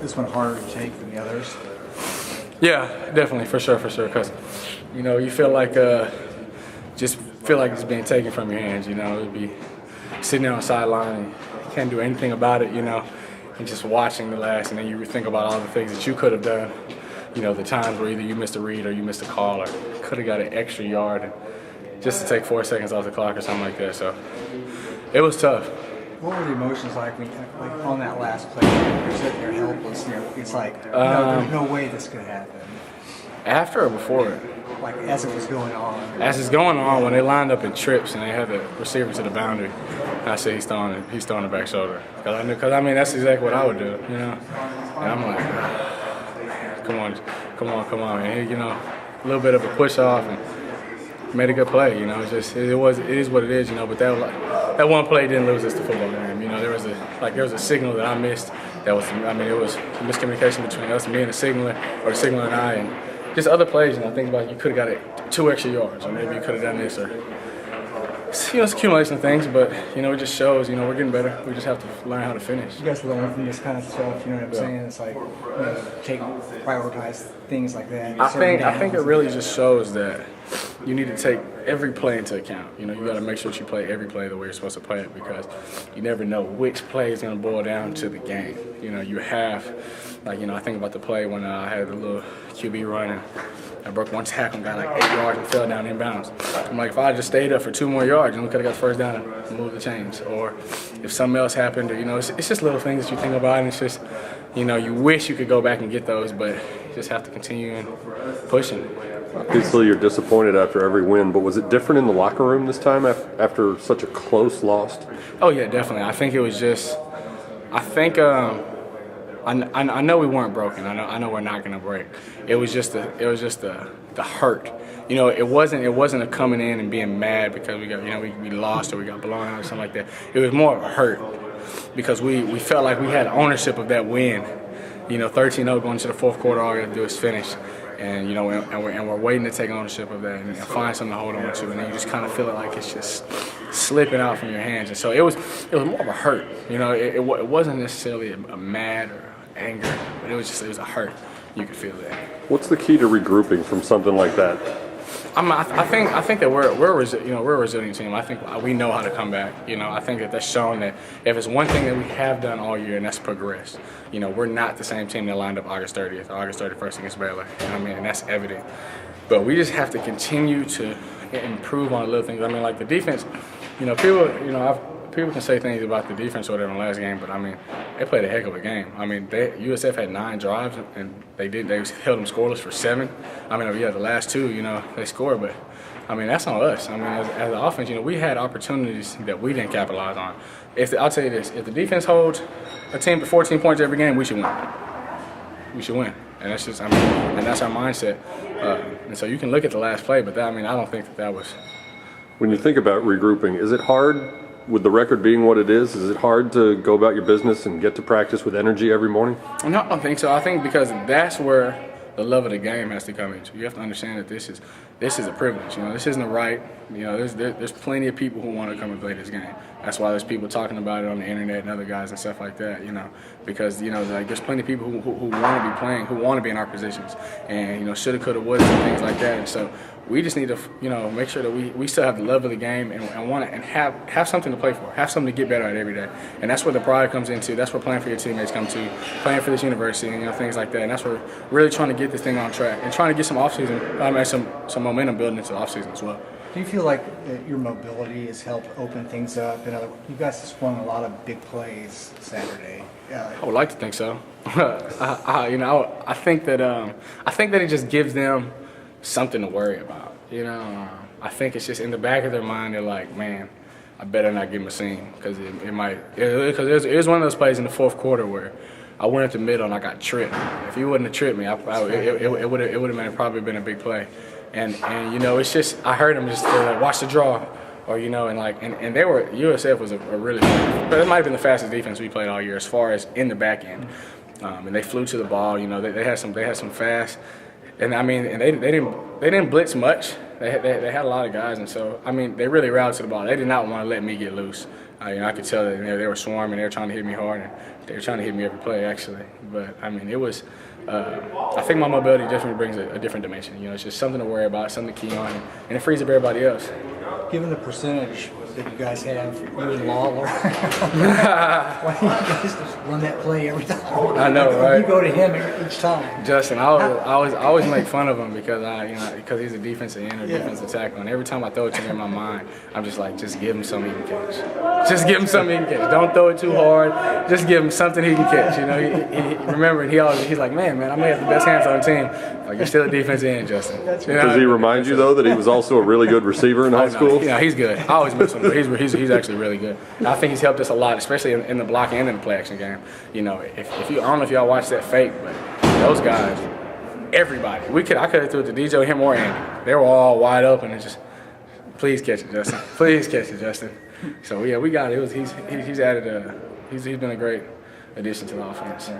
this one harder to take than the others? Yeah, definitely, for sure, because, you feel like it's being taken from your hands, it'd be sitting there on the sideline and you can't do anything about it, and just watching the last, and then you think about all the things that you could have done, the times where either you missed a read or you missed a call or could have got an extra yard and just to take 4 seconds off the clock or something like that. So it was tough. What were the emotions like when, like on that last play? You're sitting there helpless. It's like, no, there's no way this could happen. After or before it? Like as it was going on. As it's going on, when they lined up in trips and they had the receiver to the boundary, I said he's throwing the back shoulder. Because that's exactly what I would do, And I'm like, come on, and a little bit of a push off and made a good play, It is what it is, But that one play didn't lose us the football game. There was a signal that I missed. It was miscommunication between us and me and the signaler, or the signaler and I, and just other plays. Think about it, you could have got it 2 extra yards, or maybe you could have done this, or it's accumulation of things. But it just shows, we're getting better. We just have to learn how to finish. You guys learn from this kind of stuff. You know what I'm saying? It's like prioritize things like that. I think it really just shows that you need to take every play into account. You got to make sure that you play every play the way you're supposed to play it, because you never know which play is going to boil down to the game. You have, I think about the play when I had the little QB run and I broke one tackle and got like 8 yards and fell down inbounds. I'm like, if I just stayed up for 2 more yards, we could have got the first down and moved the chains. Or if something else happened, or, it's just little things that you think about, and it's just, you wish you could go back and get those, but you just have to continue and pushing. Obviously, you're disappointed after every win, but was it different in the locker room this time after such a close loss? Oh yeah, definitely. I think it was just. I know we weren't broken. I know we're not going to break. It was just the hurt. It wasn't a coming in and being mad because we lost or we got blown out or something like that. It was more of a hurt because we felt like we had ownership of that win. 13-0 going into the fourth quarter, all we got to do is finish. And we're waiting to take ownership of that and find something to hold on to, and then you just kind of feel it like it's just slipping out from your hands. And so it was more of a hurt. It wasn't necessarily a mad or anger, but it was a hurt. You could feel that. What's the key to regrouping from something like that? I think that we're a resilient team. I think we know how to come back. I think that's shown that if it's one thing that we have done all year, and that's progress. We're not the same team that lined up August 30th or August 31st against Baylor. And that's evident. But we just have to continue to improve on the little things. Like the defense. People can say things about the defense or whatever in the last game, but they played a heck of a game. USF had 9 drives and they held them scoreless for 7. The last 2, they scored, but that's on us. As an offense, we had opportunities that we didn't capitalize on. I'll tell you this: if the defense holds a team to 14 points every game, we should win. We should win, and that's just and that's our mindset. And so you can look at the last play, but I don't think that was. When you think about regrouping, is it hard? With the record being what it is it hard to go about your business and get to practice with energy every morning? No, I don't think so. I think because that's where the love of the game has to come into. You have to understand that this is a privilege. This isn't a right. There's plenty of people who want to come and play this game. That's why there's people talking about it on the internet and other guys and stuff like that. Because there's plenty of people who want to be playing, who want to be in our positions, and shoulda, coulda, woulda, and things like that. And so we just need to make sure that we still have the love of the game and want to have something to play for, have something to get better at every day. And that's where the pride comes into. That's where playing for your teammates come to, playing for this university and things like that. And that's where really trying to get this thing on track and trying to get some offseason, some momentum building into the offseason as well. Do you feel like your mobility has helped open things up? You guys have won a lot of big plays Saturday. I would like to think so. I think that it just gives them something to worry about. I think it's just in the back of their mind. They're like, man, I better not give him a seam because it might. Because it was one of those plays in the fourth quarter where I went up the middle and I got tripped. If he wouldn't have tripped me, it would have probably been a big play. And it's just I heard him just like, watch the draw, or and they were USF was a really, but it might have been the fastest defense we played all year as far as in the back end, and they flew to the ball. They had some fast, and they didn't blitz much. They had a lot of guys, and so they really rallied to the ball. They did not want to let me get loose. I could tell that they were swarming. They were trying to hit me hard, and they were trying to hit me every play, actually. But, I mean, it was I think my mobility definitely brings a different dimension. You know, it's just something to worry about, something to key on, and it frees up everybody else. Given the percentage that you guys have, you and Lawler, why do you guys just run that play every time? I know, right? You go to him each time. Justin, I always make fun of him because because he's a defensive end or defensive tackle, and every time I throw it to him in my mind, I'm just like, just give him something he can catch. Just give him something he can catch. Don't throw it too hard. Just give him something he can catch. You know, remember, he's like, man, I may have the best hands on the team. Like, you're still a defensive end, Justin. You know? Does he remind you though that he was also a really good receiver in high school? Yeah, he's good. I always miss him, but he's actually really good. And I think he's helped us a lot, especially in the block and in the play action game. You know, if you, I don't know if y'all watched that fake, but those guys, everybody, I could have threw it to DJ, him, or Andy. They were all wide open and just, please catch it, Justin. Please catch it, Justin. So yeah, we got it. He's added he's been a great addition to the offense.